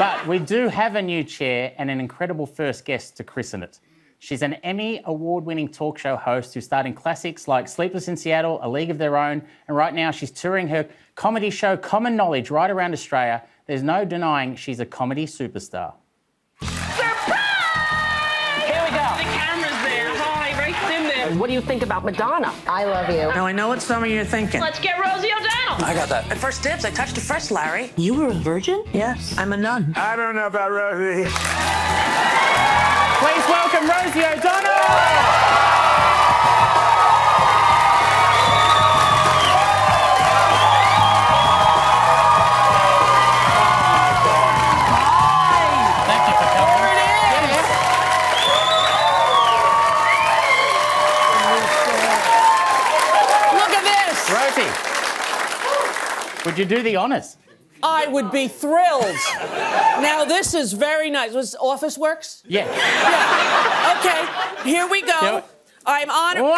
But we do have a new chair and an incredible first guest to christen it. She's an Emmy award-winning talk show host who starred in classics like Sleepless in Seattle, A League of Their Own, and right now she's touring her comedy show Common Knowledge right around Australia. There's no denying she's a comedy superstar. What do you think about Madonna? I love you. Now, I know what some of you are thinking. Let's get Rosie O'Donnell. I got that. At first dibs, I touched it first, Larry. You were a virgin? Yes, I'm a nun. I don't know about Rosie. Please welcome Rosie O'Donnell! Would you do the honours? I would be thrilled. Now, this is very nice. Was Office Works? Yeah. Yeah. Okay, here we go. I'm on... Whoa! Whoa!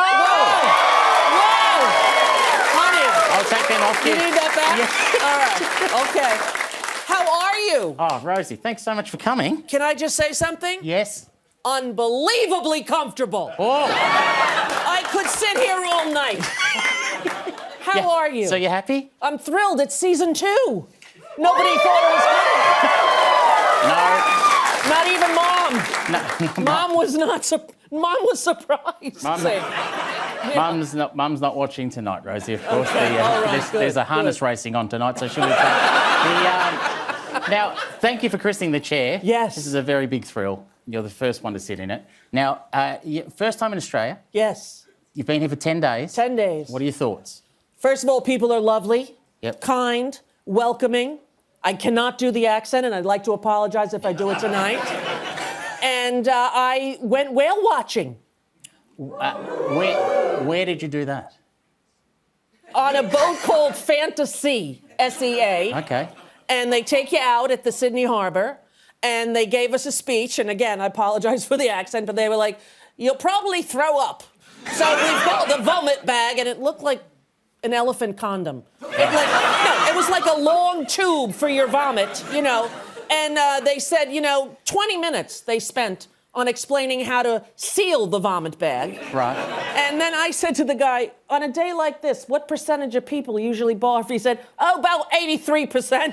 Honey. I'll take them off You you. need that back? Yeah. All right. Okay. How are you? Oh, Rosie, thanks so much for coming. Can I just say something? Yes. Unbelievably comfortable. Oh. I could sit here all night. How are you? So you happy? I'm thrilled. It's season 2. Nobody thought it was good. No. Not even Mom. No. Mom was not. Mom was surprised. Mum's not watching tonight, Rosie. Of course, there's a harness racing on tonight, so she'll be. Now, thank you for christening the chair. Yes. This is a very big thrill. You're the first one to sit in it. Now, first time in Australia. Yes. You've been here for 10 days. 10 days. What are your thoughts? First of all, people are lovely, Yep. kind, welcoming. I cannot do the accent, and I'd like to apologize if I do it tonight. And I went whale watching. Where did you do that? On a boat called Fantasy, S-E-A. Okay. And they take you out at the Sydney Harbor, and they gave us a speech. And again, I apologize for the accent, but they were like, "You'll probably throw up." So we got the vomit bag, and it looked like an elephant condom. It was like a long tube for your vomit, you know. And they said, 20 minutes they spent on explaining how to seal the vomit bag. Right. And then I said to the guy, on a day like this, what percentage of people usually barf? He said, about 83%.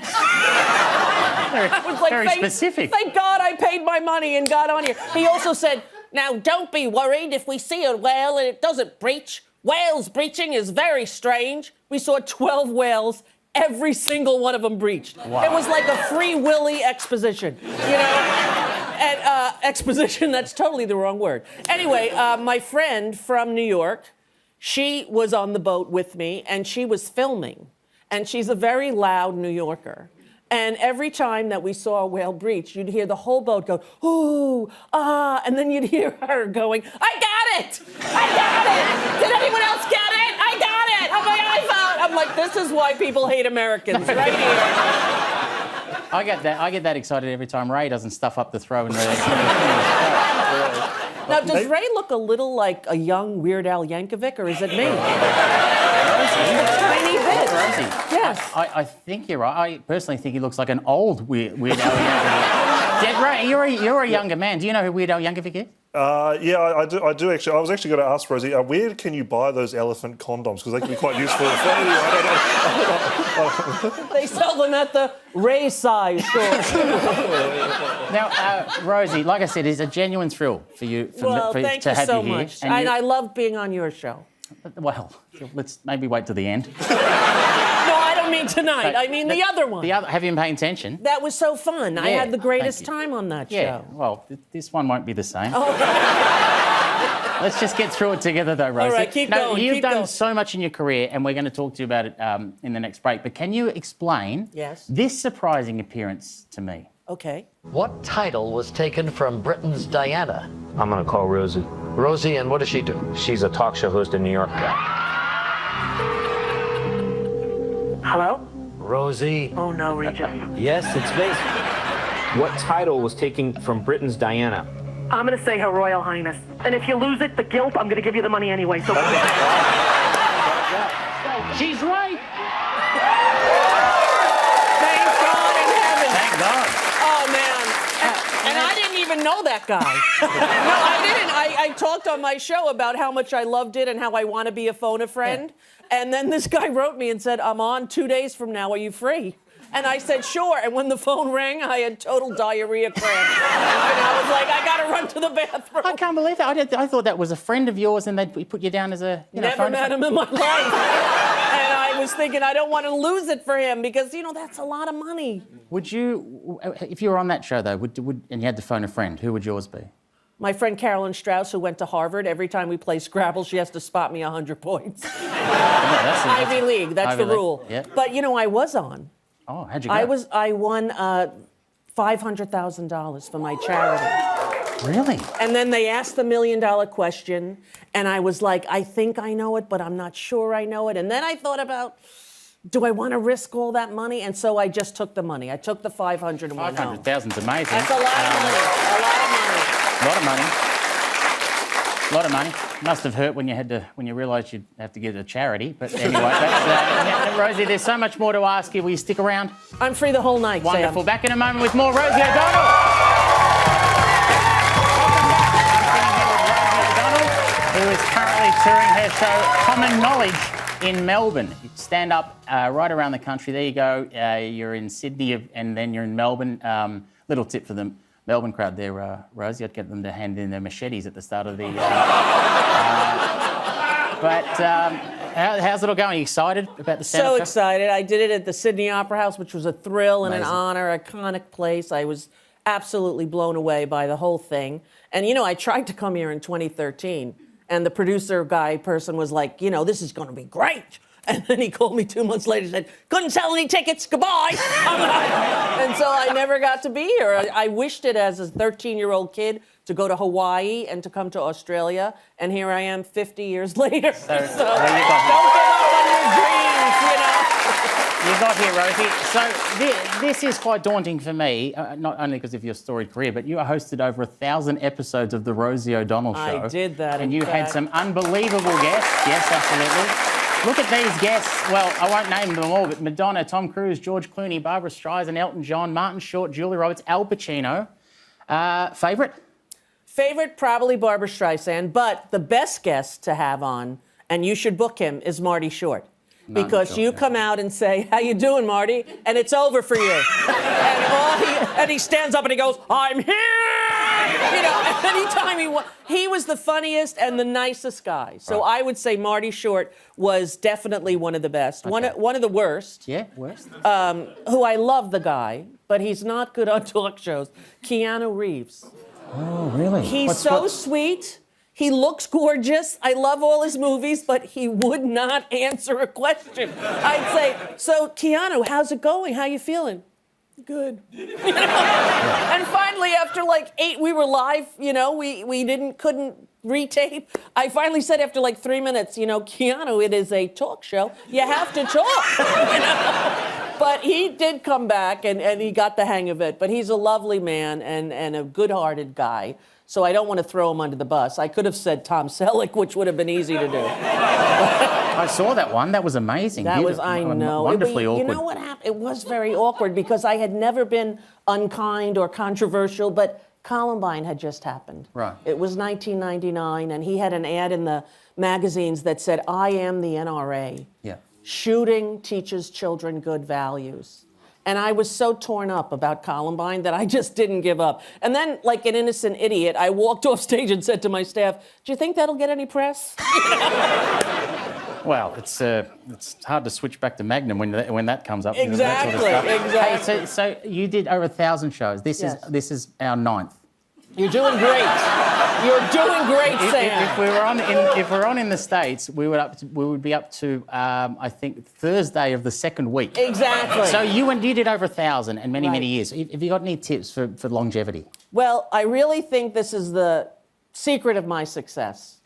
I was like, very specific. Thank God I paid my money and got on here. He also said, now don't be worried if we see a whale and it doesn't breach. Whales breaching is very strange. We saw 12 whales. Every single one of them breached. Wow. It was like a Free Willy exposition, And exposition, that's totally the wrong word. Anyway, my friend from New York, she was on the boat with me, and she was filming. And she's a very loud New Yorker. And every time that we saw a whale breach, you'd hear the whole boat go, ooh, ah, and then you'd hear her going, I got it! I got it! Did anyone else get it? I got it! On my iPhone! I'm like, this is why people hate Americans, right here. I get that excited every time Ray doesn't stuff up the throw in the... Now, does Ray look a little like a young Weird Al Yankovic, or is it me? A tiny bit. Yes. I think you're right. I personally think he looks like an old Weird Al Yankovic. Yeah, Ray, you're a younger man. Do you know who Weird Al Yankovic is? Yeah, I do actually. I was actually going to ask Rosie, where can you buy those elephant condoms? Because they can be quite useful. They sell them at the Ray size store. Now, Rosie, like I said, it's a genuine thrill for you Thank to you have so you here. much. And I love being on your show. Well, let's maybe wait till the end. No, I don't mean tonight. I mean the other one. Have you been paying attention? That was so fun. I had the greatest thank you. time on that Yeah, show. well, this one won't be the same. Oh. Let's just get through it together, though, Rosie. All right, keep going. You've done so much in your career, and we're going to talk to you about it in the next break. But can you explain this surprising appearance to me? Okay. What title was taken from Britain's Diana? I'm gonna call Rosie. Rosie, and what does she do? She's a talk show host in New York. Hello? Rosie. Oh, no, Regis. Yes, it's me. What title was taken from Britain's Diana? I'm going to say Her Royal Highness. And if you lose it, the guilt, I'm going to give you the money anyway. So. She's right. Thank God in heaven. Thank God. Oh, Oh, man. And I didn't even know that guy. No, I didn't. I talked on my show about how much I loved it and how I want to be a phone a friend. Yeah. And then this guy wrote me and said, I'm on 2 days from now. Are you free? And I said, sure. And when the phone rang, I had total diarrhea cramps. And I was like, I got to run to the bathroom. I can't believe that. I thought that was a friend of yours and they'd put you down as a... Never met him in my life. And I was thinking, I don't want to lose it for him because, that's a lot of money. Would you, if you were on that show, though, and you had to phone a friend, who would yours be? My friend Carolyn Strauss, who went to Harvard, every time we play Scrabble, she has to spot me 100 points. That's Ivy League, that's Ivy the rule. Yeah. But, I was on. Oh, how'd you go? I won $500,000 for my charity. Really? And then they asked the $1 million question, and I was like, I think I know it, but I'm not sure I know it. And then I thought about, do I want to risk all that money? And so I just took the money. I took the 500 and went home. 500,000's amazing. That's a lot of money. A lot of money. A lot of money. A lot of money. Must have hurt when you realised you'd have to give it to charity. But anyway, that's, Rosie, there's so much more to ask you. Will you stick around? I'm free the whole night, Wonderful. Sam. Back in a moment with more Rosie O'Donnell. Who is currently touring her show Common Knowledge in Melbourne. Stand up right around the country. There you go. You're in Sydney and then you're in Melbourne. Little tip for the Melbourne crowd there, Rosie. I'd get them to hand in their machetes at the start of the... how's it all going? Are you excited about the stand-up So show? excited. I did it at the Sydney Opera House, which was a thrill and Amazing. an honor, iconic place. I was absolutely blown away by the whole thing. And, I tried to come here in 2013. And the producer person was like, this is going to be great. And then he called me 2 months later and said, couldn't sell any tickets, goodbye. And so I never got to be here. I wished it as a 13-year-old kid to go to Hawaii and to come to Australia. And here I am 50 years later. So don't give up on your dreams, You got here, Rosie. So this is quite daunting for me, not only because of your storied career, but you hosted over 1,000 episodes of the Rosie O'Donnell Show. I did that, And in you had fact. some unbelievable guests. Yes, absolutely. Look at these guests. Well, I won't name them all, but Madonna, Tom Cruise, George Clooney, Barbara Streisand, Elton John, Martin Short, Julia Roberts, Al Pacino. Favourite? Favorite, probably Barbara Streisand, but the best guest to have on, and you should book him, is Marty Short. Because you come out and say, how you doing, Marty? And it's over for you. and he stands up and he goes, I'm here! Anytime he was the funniest and the nicest guy. So I would say Marty Short was definitely one of the best. Okay. One of the worst. Yeah, worst. Who I love the guy, but he's not good on talk shows. Keanu Reeves. Oh, really? He's sweet. He looks gorgeous. I love all his movies, but he would not answer a question. I'd say, so Keanu, how's it going? How you feeling? Good. And finally, after like 8, we were live, we couldn't retape. I finally said after like 3 minutes, Keanu, it is a talk show. You have to talk. But he did come back and he got the hang of it. But he's a lovely man and a good-hearted guy. So I don't want to throw him under the bus. I could have said Tom Selleck, which would have been easy to do. I saw that one. That was amazing. I know. Wonderfully awkward. You know what happened? It was very awkward because I had never been unkind or controversial, but Columbine had just happened. Right. It was 1999, and he had an ad in the magazines that said, I am the NRA. Yeah. Shooting teaches children good values. And I was so torn up about Columbine that I just didn't give up. And then, like an innocent idiot, I walked off stage and said to my staff, do you think that'll get any press? Well, it's hard to switch back to Magnum when that comes up. Exactly, That sort of stuff. exactly. Hey, so you did over 1,000 shows. This is our 9th. You're doing great. You're doing great, Sam. If we're on in the States, we would be up to I think Thursday of the second week. Exactly. So you did over 1,000 and many Right. years. Have you got any tips for longevity? Well, I really think this is the secret of my success.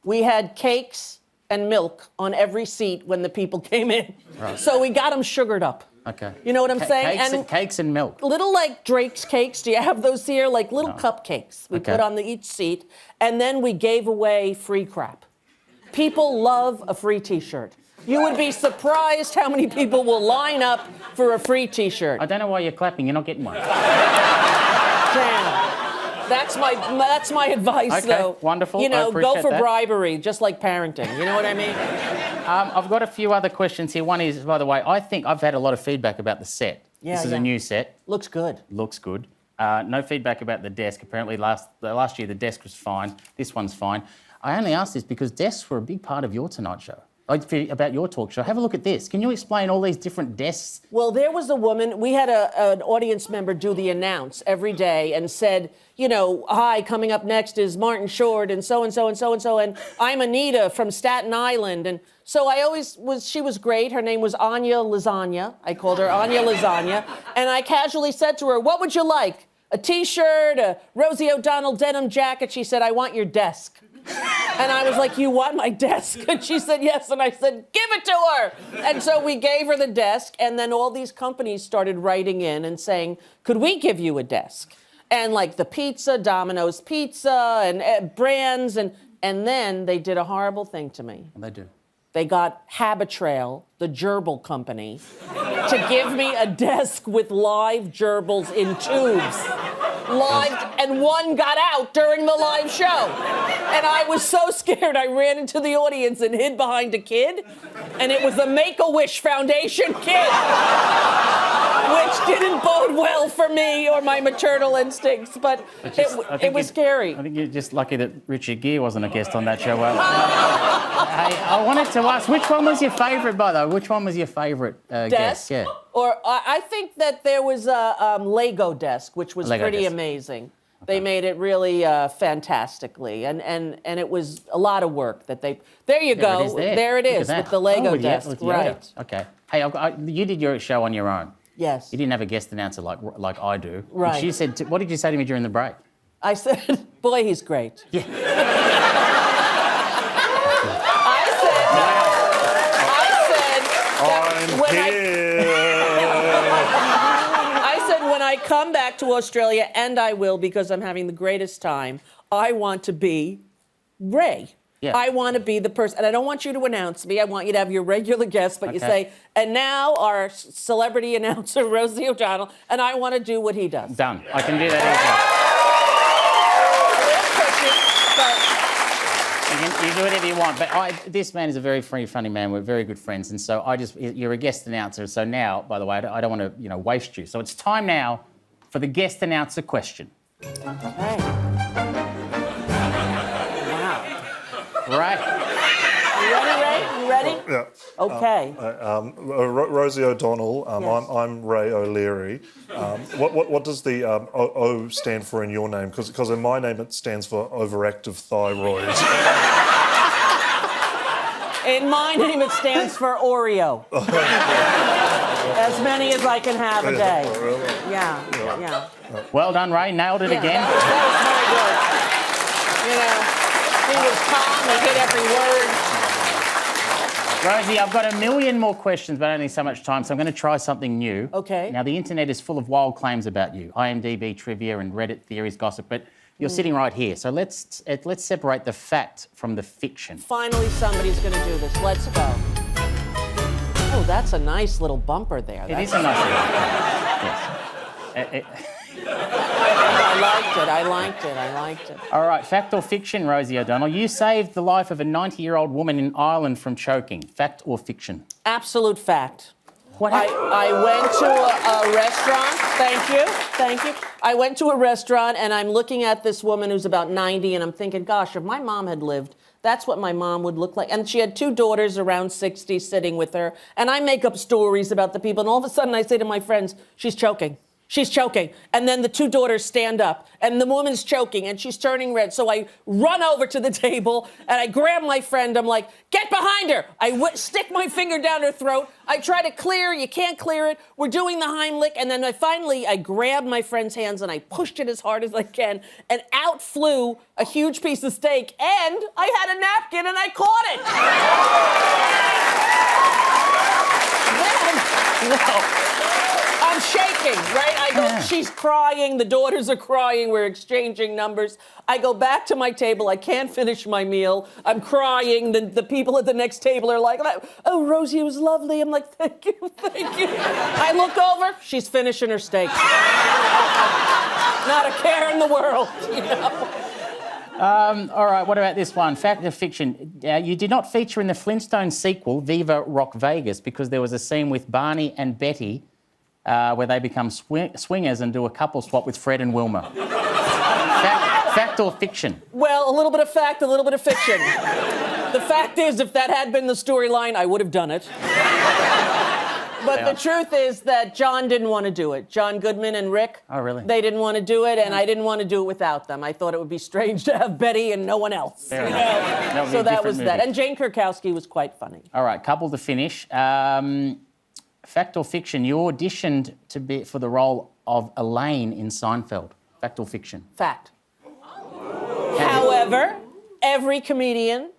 We had cakes and milk on every seat when the people came in. Right. So we got them sugared up. Okay. You know what I'm saying? Cakes and milk. Little like Drake's cakes. Do you have those here? Like little cupcakes we Okay. put on each seat. And then we gave away free crap. People love a free T-shirt. You would be surprised how many people will line up for a free T-shirt. I don't know why you're clapping. You're not getting one. Damn. That's my advice, Okay, though. wonderful. You I know, go appreciate for that. bribery, just like parenting. You know what I mean? I've got a few other questions here. One is, by the way, I think I've had a lot of feedback about the set. Yeah, this is yeah. a new set. Looks good. Looks good. No feedback about the desk. Apparently, last year the desk was fine. This one's fine. I only asked this because desks were a big part of your Tonight Show. About your talk show. Have a look at this. Can you explain all these different desks? Well, there was a woman, we had an audience member do the announce every day and said, you know, hi, coming up next is Martin Short and so-and-so and so-and-so, and I'm Anita from Staten Island. And so she was great. Her name was Anya Lasagna. I called her Anya Lasagna. And I casually said to her, what would you like? A T-shirt, a Rosie O'Donnell denim jacket? She said, I want your desk. And I was like, you want my desk? And she said, yes. And I said, give it to her. And so we gave her the desk. And then all these companies started writing in and saying, could we give you a desk? And like the pizza, Domino's Pizza, and brands. And then they did a horrible thing to me. They do. They got Habitrail, the gerbil company, to give me a desk with live gerbils in tubes. Live, and one got out during the live show. And I was so scared, I ran into the audience and hid behind a kid, and it was a Make-A-Wish Foundation kid, which didn't bode well for me or my maternal instincts, but it was scary. I think you're just lucky that Richard Gere wasn't a guest on that show. Hey, I wanted to ask, which one was your favourite, by the way? Which one was your favourite guest? Yeah. Or I think that there was a Lego desk, which was Lego pretty desk. amazing. They made it really fantastically, and it was a lot of work that they. There you go. It is there. There it Look at is that. with the Lego with desk, with Yoda. right? Okay. Hey, you did your show on your own. Yes. You didn't have a guest announcer like I do. Right. Which you said. What did you say to me during the break? I said, boy, he's great. Yeah. I said, when I come back to Australia, and I will because I'm having the greatest time, I want to be Ray. Yeah. I want to be the person, and I don't want you to announce me. I want you to have your regular guest, but you Okay. say, and now our celebrity announcer, Rosie O'Donnell, and I want to do what he does. Done. I can do that also. You do whatever you want, but this man is a very free, funny man. We're very good friends, and so you're a guest announcer. So now, by the way, I don't want to, waste you. So it's time now for the guest announcer question. Okay. Right. You ready, Ray? You ready? Yeah. Okay. Rosie O'Donnell. Yes. I'm Ray O'Leary. What does the O stand for in your name? Because in my name it stands for overactive thyroid. In my name, it stands for Oreo. As many as I can have a day. Yeah. Well done, Ray. Nailed it again. That was very good. He was calm. He hit every word. Rosie, I've got a million more questions, but only so much time, so I'm going to try something new. Okay. Now, the internet is full of wild claims about you, IMDb trivia and Reddit theories, gossip, but you're sitting right here. So let's separate the fact from the fiction. Finally, somebody's going to do this. Let's go. Oh, that's a nice little bumper there. It is a nice little. Yes. I liked it. All right, fact or fiction, Rosie O'Donnell? You saved the life of a 90-year-old woman in Ireland from choking. Fact or fiction? Absolute fact. What I went to a restaurant. Thank you. I went to a restaurant, and I'm looking at this woman who's about 90, and I'm thinking, gosh, if my mom had lived, that's what my mom would look like. And she had 2 daughters around 60 sitting with her. And I make up stories about the people. And all of a sudden, I say to my friends, she's choking. She's choking. And then the 2 daughters stand up, and the woman's choking, and she's turning red. So I run over to the table, and I grab my friend. I'm like, get behind her. I stick my finger down her throat. I try to clear. You can't clear it. We're doing the Heimlich. And then I grabbed my friend's hands, and I pushed it as hard as I can, and out flew a huge piece of steak. And I had a napkin, and I caught it. Then, I'm shaking, right? I go, Yeah. she's crying, the daughters are crying, we're exchanging numbers. I go back to my table, I can't finish my meal. I'm crying, the people at the next table are like, oh, Rosie, it was lovely. I'm like, thank you, thank you. I look over, she's finishing her steak. Not a care in the world, you know? All right, what about this one? Fact or fiction? You did not feature in the Flintstones sequel, Viva Rock Vegas, because there was a scene with Barney and Betty where they become swingers and do a couple swap with Fred and Wilma. Fact or fiction? Well, a little bit of fact, a little bit of fiction. The fact is, if that had been the storyline, I would have done it. But the truth is that John didn't want to do it. John Goodman and Rick. Oh, really? They didn't want to do it, and I didn't want to do it without them. I thought it would be strange to have Betty and no one else. Fair you enough. know? That would be So a that different was movie. that. And Jane Krakowski was quite funny. All right, couple to finish. Fact or fiction? You auditioned for the role of Elaine in Seinfeld. Fact or fiction? Fact. However, every comedian,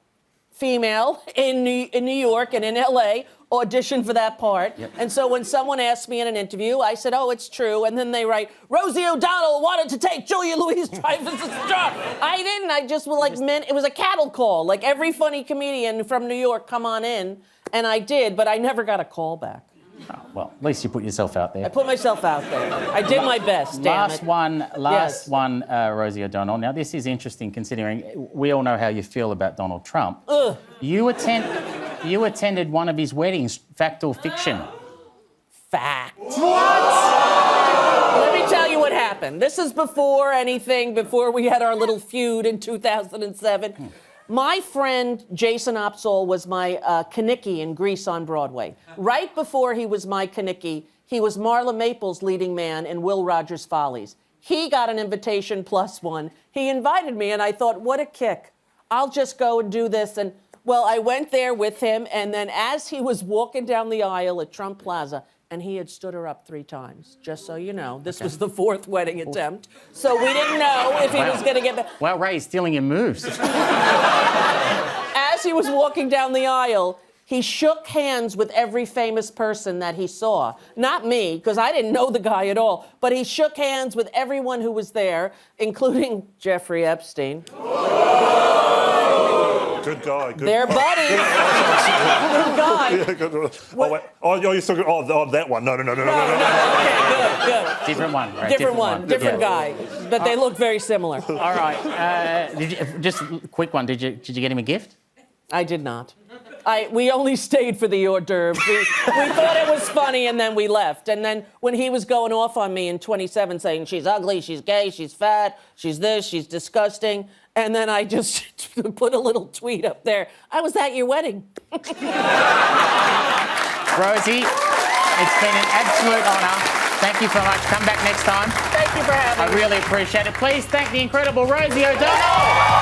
female, in New York and in LA auditioned for that part. Yep. And so when someone asked me in an interview, I said, oh, it's true. And then they write, Rosie O'Donnell wanted to take Julia Louis-Dreyfus's job. I didn't. I just was like, it was a cattle call. Like every funny comedian from New York, come on in. And I did, but I never got a call back. Oh, well, at least you put yourself out there. I put myself out there. I did my best, damn Last it. Last Yes. one, Rosie O'Donnell. Now, this is interesting considering we all know how you feel about Donald Trump. Ugh. You attended one of his weddings, fact or fiction? Fact. Let me tell you what happened. This is before we had our little feud in 2007. My friend Jason Opsahl was my Kanicki in Grease on Broadway. Right before he was my Kanicki, he was Marla Maples' leading man in Will Rogers' Follies. He got an invitation plus one. He invited me, and I thought, what a kick. I'll just go and do this. And, well, I went there with him, and then as he was walking down the aisle at Trump Plaza, and he had stood her up 3 times, just so you know. This was the 4th wedding attempt. So we didn't know if he was going to get back. Well, Ray's stealing your moves. As he was walking down the aisle, he shook hands with every famous person that he saw. Not me, because I didn't know the guy at all, but he shook hands with everyone who was there, including Jeffrey Epstein. Good guy. Good They're buddies. Good guy. Yeah, good. Oh, wait. Oh, you're talking. Oh, that one. No. Okay, good. Different one, right? Different guy. But they look very similar. All right. Just a quick one. Did you get him a gift? I did not. We only stayed for the hors d'oeuvres. We thought it was funny, and then we left. And then when he was going off on me in 27, saying she's ugly, she's gay, she's fat, she's this, she's disgusting, and then I just put a little tweet up there. I was at your wedding. Rosie, it's been an absolute honour. Thank you so much. Come back next time. Thank you for having me. I really appreciate it. Please thank the incredible Rosie O'Donnell.